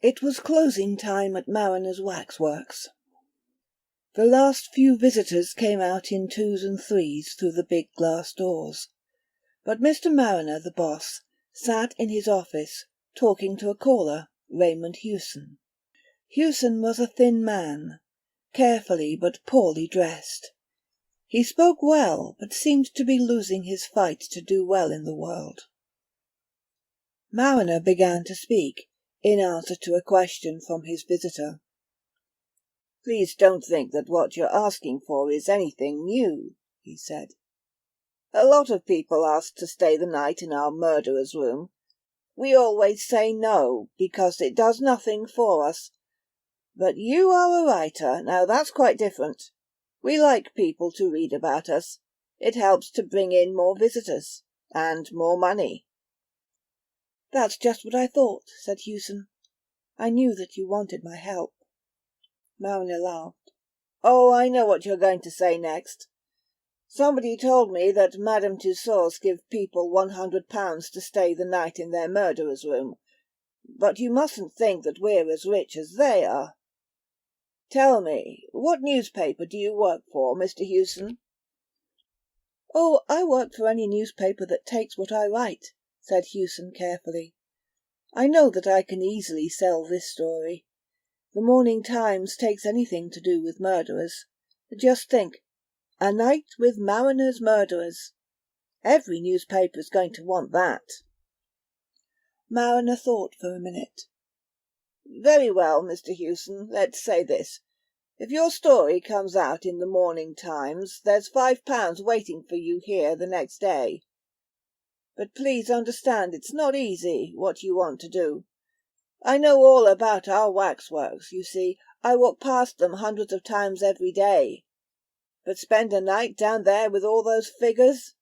It was closing time at Mariner's Waxworks. The last few visitors came out in twos and threes through the big glass doors, but Mr. Mariner, the boss, sat in his office, talking to a caller, Raymond Hewson. Hewson was a thin man, carefully but poorly dressed. He spoke well, but seemed to be losing his fight to do well in the world. Mariner began to speak, in answer to a question from his visitor. "Please don't think that what you're asking for is anything new," he said. "A lot of people ask to stay the night in our murderer's room. We always say no, because it does nothing for us. But you are a writer, now that's quite different. We like people to read about us. It helps to bring in more visitors, and more money." "That's just what I thought," said Hewson. "I knew that you wanted my help." Mariner laughed. "Oh, I know what you're going to say next. Somebody told me that Madame Tussauds give people £100 to stay the night in their murderer's room. But you mustn't think that we're as rich as they are. Tell me, what newspaper do you work for, Mr. Hewson?" "Oh, I work for any newspaper that takes what I write," said Hewson carefully. "I know that I can easily sell this story. The Morning Times takes anything to do with murderers. Just think, a night with Mariner's murderers. Every newspaper's going to want that." Mariner thought for a minute. "Very well, Mr. Hewson, let's say this. If your story comes out in the Morning Times, there's £5 waiting for you here the next day. But please understand it's not easy, what you want to do. I know all about our waxworks, you see. I walk past them hundreds of times every day. But spend a night down there with all those figures?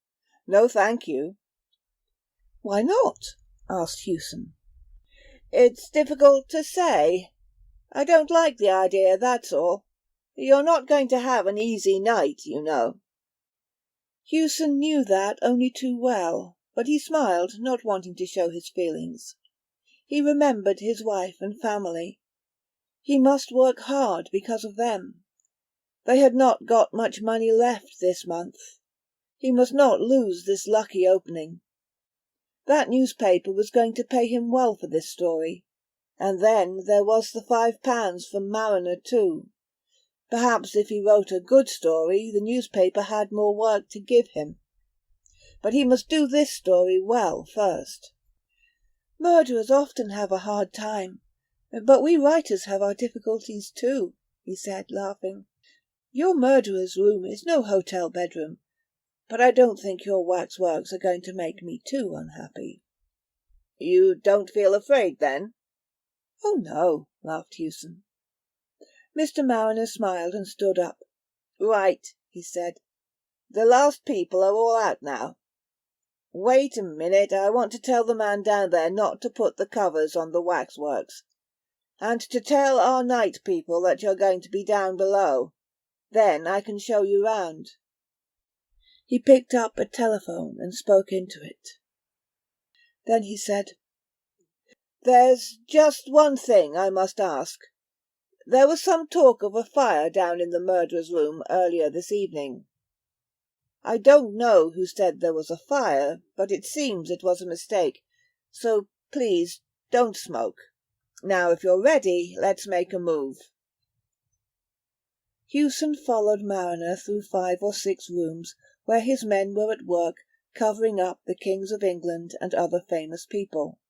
No, thank you." "Why not?" asked Hewson. "It's difficult to say. I don't like the idea, that's all. You're not going to have an easy night, you know." Hewson knew that only too well, but he smiled, not wanting to show his feelings. He remembered his wife and family. He must work hard because of them. They had not got much money left this month. He must not lose this lucky opening. That newspaper was going to pay him well for this story. And then there was the £5 from Mariner too. Perhaps if he wrote a good story, the newspaper had more work to give him. But he must do this story well first. "Murderers often have a hard time, but we writers have our difficulties too," he said, laughing. "Your murderer's room is no hotel bedroom, but I don't think your waxworks are going to make me too unhappy." "You don't feel afraid, then?" "Oh, no," laughed Hewson. Mr. Mariner smiled and stood up. "Right," he said. "The last people are all out now. Wait a minute, I want to tell the man down there not to put the covers on the waxworks. And to tell our night people that you're going to be down below. Then I can show you round." He picked up a telephone and spoke into it. Then he said, "There's just one thing I must ask. There was some talk of a fire down in the murderer's room earlier this evening. I don't know who said there was a fire, but it seems it was a mistake. So please don't smoke. Now, if you're ready, let's make a move." Hewson followed Mariner through 5 or 6 rooms where his men were at work covering up the kings of England and other famous people.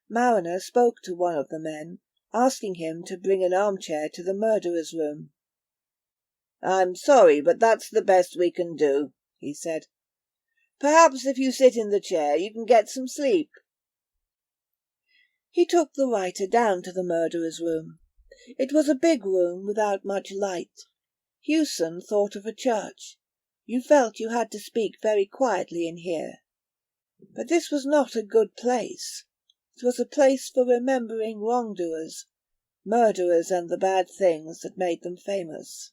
Mariner spoke to one of the men, asking him to bring an armchair to the murderer's room. "I'm sorry, but that's the best we can do," he said. "Perhaps if you sit in the chair you can get some sleep." He took the writer down to the murderer's room. It was a big room without much light. Hewson thought of a church. You felt you had to speak very quietly in here. But this was not a good place. It was a place for remembering wrongdoers, murderers and the bad things that made them famous.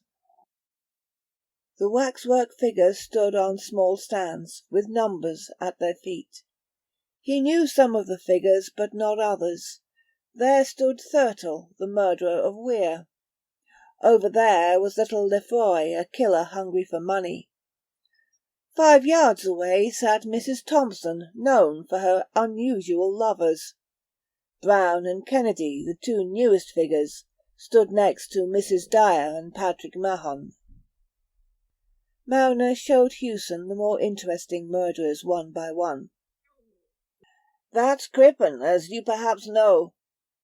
The waxwork figures stood on small stands, with numbers at their feet. He knew some of the figures, but not others. There stood Thurtle, the murderer of Weir. Over there was little Lefroy, a killer hungry for money. 5 yards away sat Mrs. Thompson, known for her unusual lovers. Brown and Kennedy, the 2 newest figures, stood next to Mrs. Dyer and Patrick Mahon. Mariner showed Hewson the more interesting murderers one by one. That's Crippen, as you perhaps know.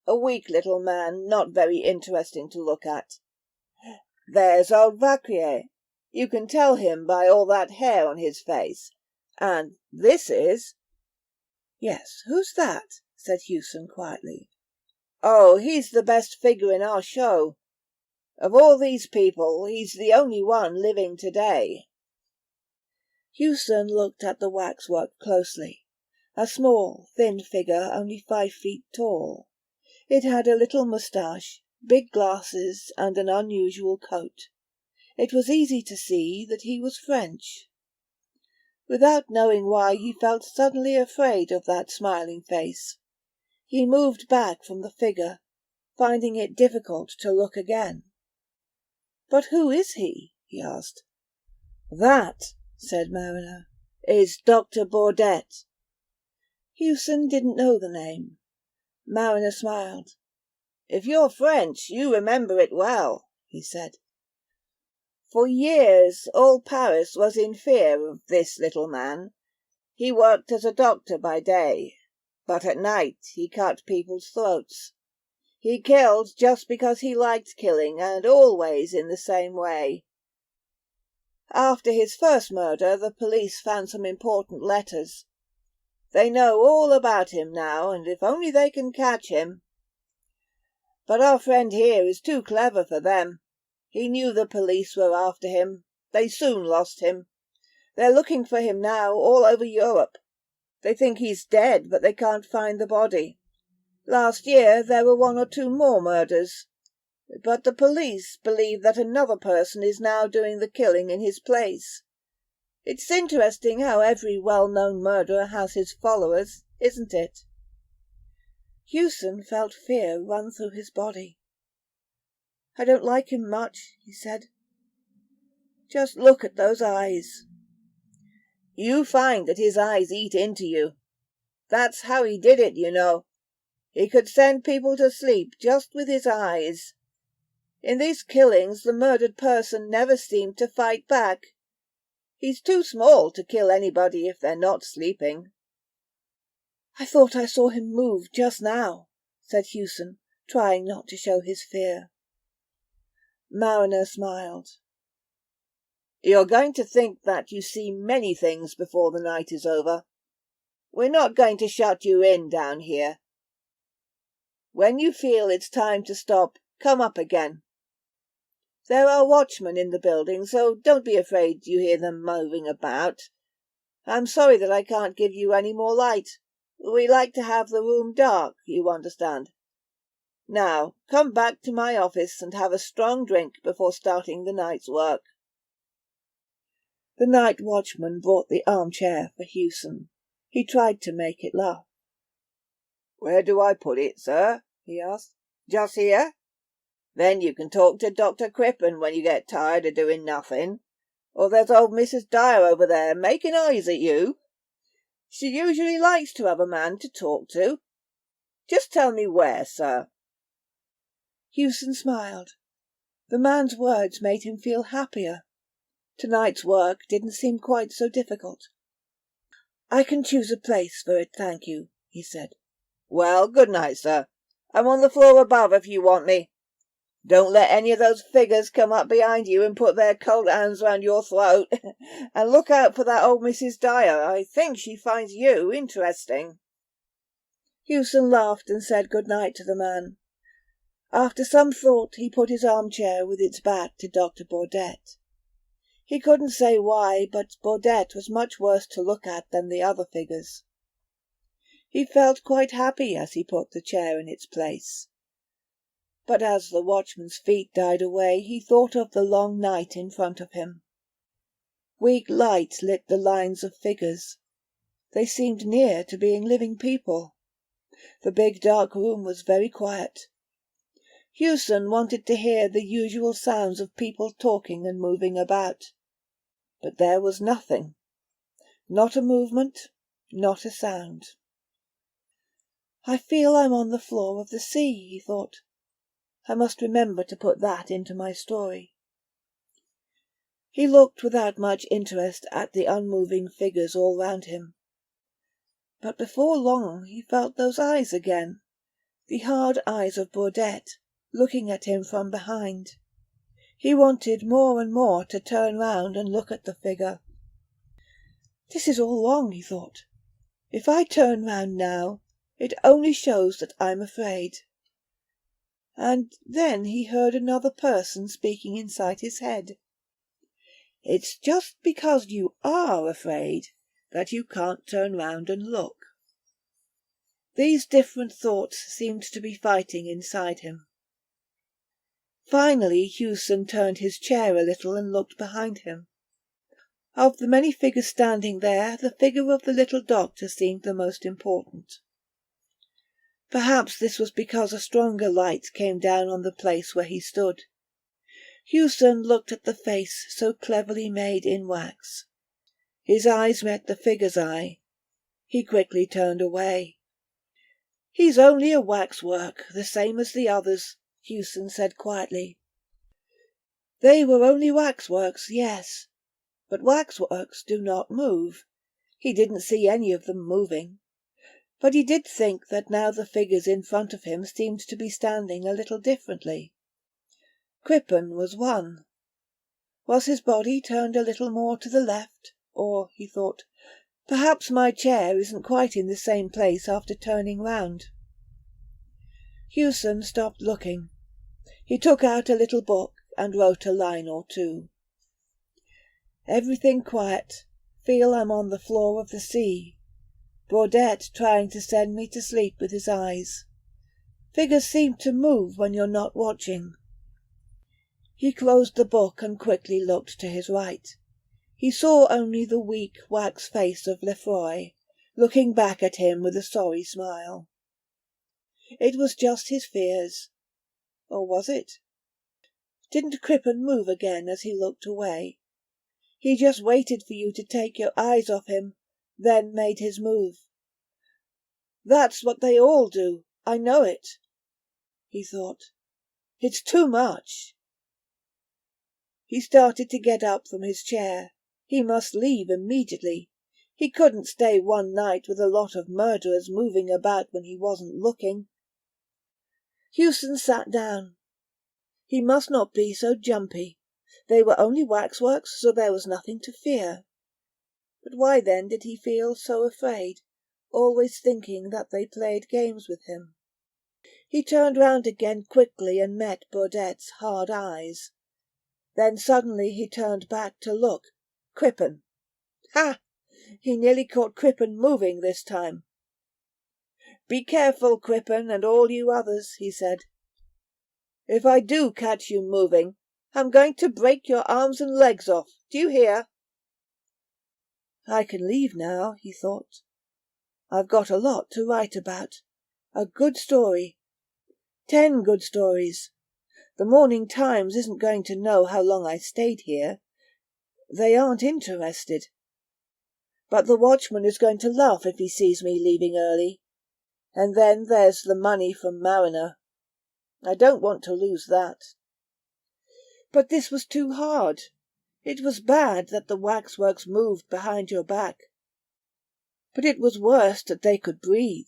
A weak little man, not very interesting to look at. There's old Vacquier. You can tell him by all that hair on his face. And this is—" "Yes, who's that?" said Hewson quietly. "Oh, he's the best figure in our show. Of all these people, he's the only one living today." Hewson looked at the waxwork closely. A small, thin figure, only 5 feet tall. It had a little moustache, big glasses, and an unusual coat. It was easy to see that he was French. Without knowing why, he felt suddenly afraid of that smiling face. He moved back from the figure, finding it difficult to look again. "But who is he?" he asked. "That," said Mariner, "is Dr. Bourdette." Hewson didn't know the name. Mariner smiled. "If you're French, you remember it well," he said. "For years all Paris was in fear of this little man. He worked as a doctor by day, but at night he cut people's throats. He killed just because he liked killing, and always in the same way. After his first murder, the police found some important letters. They know all about him now, and if only they can catch him. But our friend here is too clever for them. He knew the police were after him. They soon lost him. They're looking for him now all over Europe. They think he's dead, but they can't find the body. Last year there were 1 or 2 more murders. But the police believe that another person is now doing the killing in his place. It's interesting how every well-known murderer has his followers, isn't it?" Hewson felt fear run through his body. "I don't like him much," he said. "Just look at those eyes." "You find that his eyes eat into you. That's how he did it, you know. He could send people to sleep just with his eyes. In these killings the murdered person never seemed to fight back. He's too small to kill anybody if they're not sleeping." "I thought I saw him move just now," said Hewson, trying not to show his fear. Mariner smiled. "You're going to think that you see many things before the night is over. We're not going to shut you in down here. When you feel it's time to stop, come up again. There are watchmen in the building, so don't be afraid you hear them moving about. I'm sorry that I can't give you any more light. We like to have the room dark, you understand. Now, come back to my office and have a strong drink before starting the night's work." The night watchman brought the armchair for Hewson. He tried to make it laugh. "Where do I put it, sir?" he asked. "Just here? Then you can talk to Dr. Crippen when you get tired of doing nothing. Or there's old Mrs. Dyer over there making eyes at you. She usually likes to have a man to talk to. Just tell me where, sir." Hewson smiled. The man's words made him feel happier. Tonight's work didn't seem quite so difficult. "I can choose a place for it, thank you," he said. "Well, good night, sir. I'm on the floor above if you want me. Don't let any of those figures come up behind you and put their cold hands round your throat. And look out for that old Mrs. Dyer. I think she finds you interesting." Hewson laughed and said good night to the man. After some thought, he put his armchair with its back to Dr. Bourdette. He couldn't say why, but Bourdette was much worse to look at than the other figures. He felt quite happy as he put the chair in its place. But as the watchman's feet died away, he thought of the long night in front of him. Weak light lit the lines of figures. They seemed near to being living people. The big dark room was very quiet. Hewson wanted to hear the usual sounds of people talking and moving about. But there was nothing. Not a movement, not a sound. I feel I'm on the floor of the sea, he thought. I must remember to put that into my story. He looked without much interest at the unmoving figures all round him. But before long he felt those eyes again, the hard eyes of Burdett, looking at him from behind. He wanted more and more to turn round and look at the figure. This is all wrong, he thought. If I turn round now, it only shows that I'm afraid. And then he heard another person speaking inside his head. It's just because you are afraid that you can't turn round and look. These different thoughts seemed to be fighting inside him. Finally Hewson turned his chair a little and looked behind him. Of the many figures standing there, the figure of the little doctor seemed the most important. Perhaps this was because a stronger light came down on the place where he stood. Hewson looked at the face so cleverly made in wax. His eyes met the figure's eye. He quickly turned away. "He's only a waxwork, the same as the others," Hewson said quietly. They were only waxworks, yes, but waxworks do not move. He didn't see any of them moving. But he did think that now the figures in front of him seemed to be standing a little differently. Crippen was one. Was his body turned a little more to the left? Or, he thought, perhaps my chair isn't quite in the same place after turning round. Hewson stopped looking. He took out a little book and wrote a line or two. Everything quiet. Feel I'm on the floor of the sea. Burdett trying to send me to sleep with his eyes. Figures seem to move when you're not watching. He closed the book and quickly looked to his right. He saw only the weak wax face of Lefroy, looking back at him with a sorry smile. It was just his fears. Or was it? Didn't Crippen move again as he looked away? He just waited for you to take your eyes off him, then made his move. That's what they all do, I know it, he thought. It's too much. He started to get up from his chair. He must leave immediately. He couldn't stay one night with a lot of murderers moving about when he wasn't looking. Hewson sat down. He must not be so jumpy. They were only waxworks, so there was nothing to fear. But why then did he feel so afraid, always thinking that they played games with him? He turned round again quickly and met Burdett's hard eyes. Then suddenly he turned back to look. Crippen. Ha! He nearly caught Crippen moving this time. "Be careful, Crippen, and all you others," he said. "If I do catch you moving, I'm going to break your arms and legs off. Do you hear?" I can leave now, he thought. I've got a lot to write about. A good story. 10 good stories. The Morning Times isn't going to know how long I stayed here. They aren't interested. But the watchman is going to laugh if he sees me leaving early. And then there's the money from Mariner. I don't want to lose that. But this was too hard. It was bad that the waxworks moved behind your back. But it was worse that they could breathe.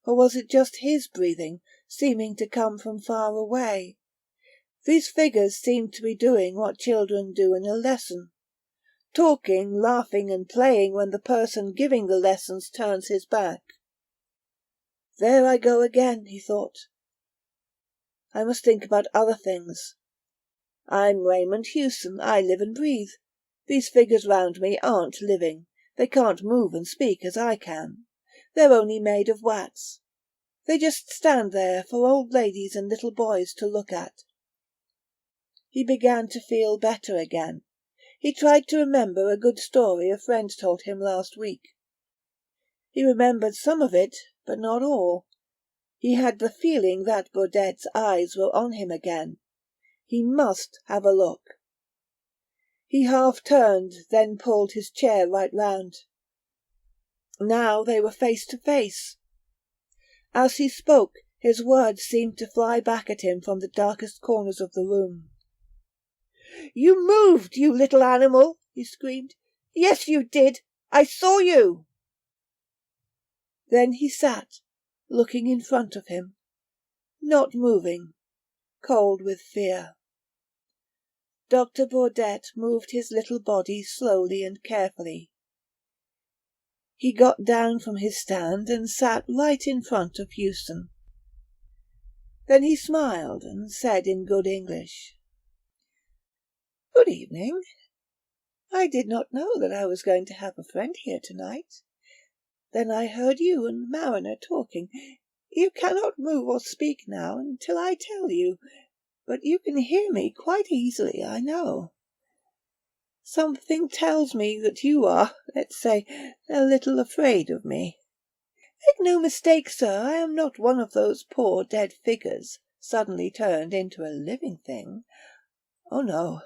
Or was it just his breathing, seeming to come from far away? These figures seemed to be doing what children do in a lesson. Talking, laughing and playing when the person giving the lessons turns his back. There I go again, he thought. I must think about other things. I'm Raymond Hewson. I live and breathe. These figures round me aren't living. They can't move and speak as I can. They're only made of wax. They just stand there for old ladies and little boys to look at. He began to feel better again. He tried to remember a good story a friend told him last week. He remembered some of it, but not all. He had the feeling that Baudette's eyes were on him again. He must have a look. He half turned, then pulled his chair right round. Now they were face to face. As he spoke, his words seemed to fly back at him from the darkest corners of the room. "You moved, you little animal!" he screamed. "Yes, you did! I saw you!" Then he sat, looking in front of him, not moving, cold with fear. Dr. Baudette moved his little body slowly and carefully. He got down from his stand and sat right in front of Hewson. Then he smiled and said in good English, "Good evening. I did not know that I was going to have a friend here tonight. Then I heard you and Mariner talking. You cannot move or speak now until I tell you, but you can hear me quite easily, I know. Something tells me that you are, let's say, a little afraid of me. Make no mistake, sir, I am not one of those poor dead figures suddenly turned into a living thing. Oh, no.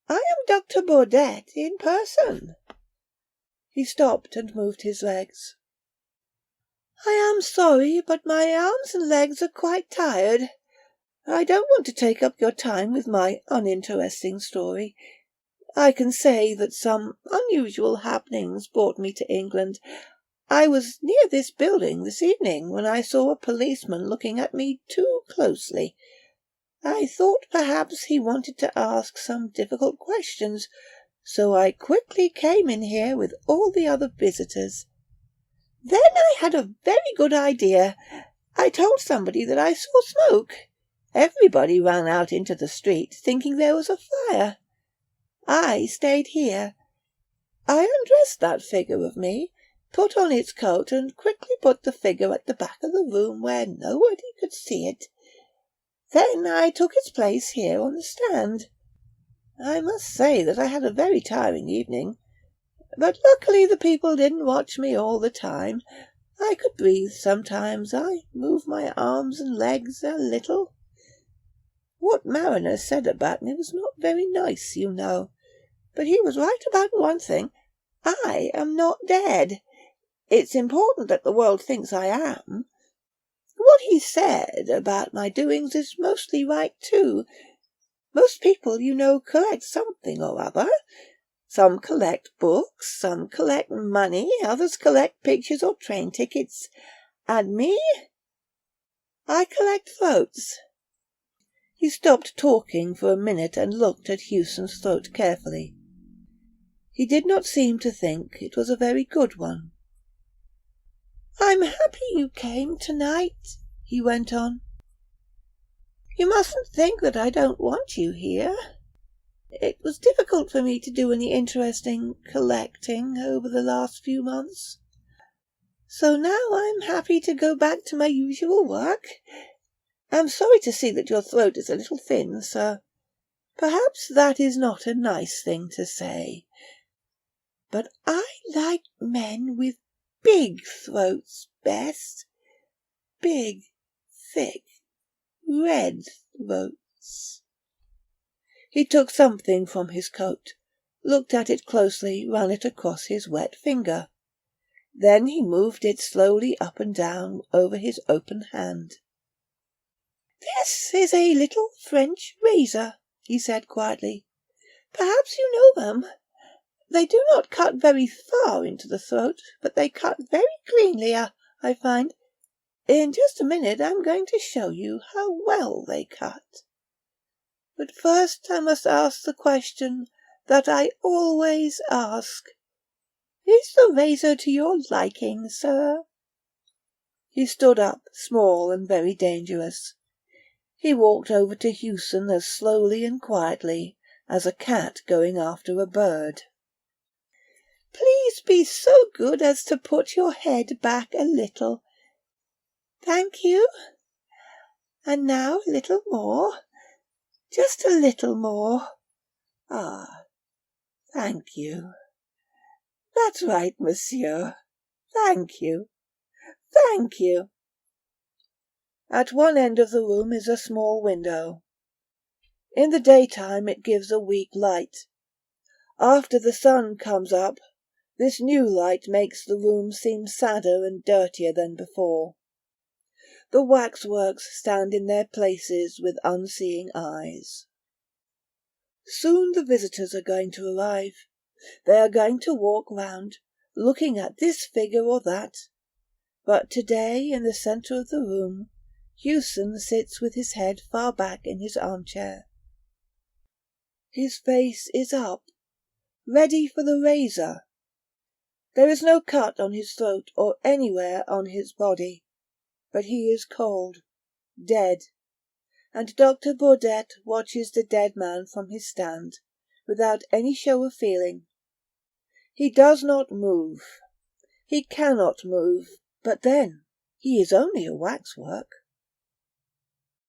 I am Dr. Baudette in person." He stopped and moved his legs. "I am sorry, but my arms and legs are quite tired. I don't want to take up your time with my uninteresting story. I can say that some unusual happenings brought me to England. I was near this building this evening when I saw a policeman looking at me too closely. I thought perhaps he wanted to ask some difficult questions, so I quickly came in here with all the other visitors. Then I had a very good idea. I told somebody that I saw smoke. Everybody ran out into the street, thinking there was a fire. I stayed here. I undressed that figure of me, put on its coat, and quickly put the figure at the back of the room where nobody could see it. Then I took its place here on the stand. I must say that I had a very tiring evening, but luckily the people didn't watch me all the time. I could breathe sometimes. I moved my arms and legs a little. What Mariner said about me was not very nice, you know, but he was right about one thing. I am not dead. It's important that the world thinks I am. What he said about my doings is mostly right, too. Most people, you know, collect something or other. Some collect books, some collect money, others collect pictures or train tickets. And me? I collect throats." He stopped talking for a minute and looked at Hewson's throat carefully. He did not seem to think it was a very good one. "I'm happy you came tonight," he went on. "You mustn't think that I don't want you here. It was difficult for me to do any interesting collecting over the last few months. So now I'm happy to go back to my usual work. I'm sorry to see that your throat is a little thin, sir. Perhaps that is not a nice thing to say. But I like men with big throats best. Big, thick, red throats." He took something from his coat, looked at it closely, ran it across his wet finger. Then he moved it slowly up and down over his open hand. "This is a little French razor," he said quietly. "Perhaps you know them. They do not cut very far into the throat, but they cut very cleanly, I find. In just a minute I'm going to show you how well they cut. But first I must ask the question that I always ask. Is the razor to your liking, sir?" He stood up, small and very dangerous. He walked over to Hewson as slowly and quietly as a cat going after a bird. "Please be so good as to put your head back a little. Thank you. And now a little more. Just a little more. Ah, thank you. That's right, monsieur. Thank you. Thank you." At one end of the room is a small window. In the daytime it gives a weak light. After the sun comes up, this new light makes the room seem sadder and dirtier than before. The waxworks stand in their places with unseeing eyes. Soon the visitors are going to arrive. They are going to walk round, looking at this figure or that. But today, in the centre of the room, Hewson sits with his head far back in his armchair. His face is up, ready for the razor. There is no cut on his throat or anywhere on his body, but he is cold, dead, and Dr. Burdett watches the dead man from his stand, without any show of feeling. He does not move. He cannot move, but then he is only a waxwork.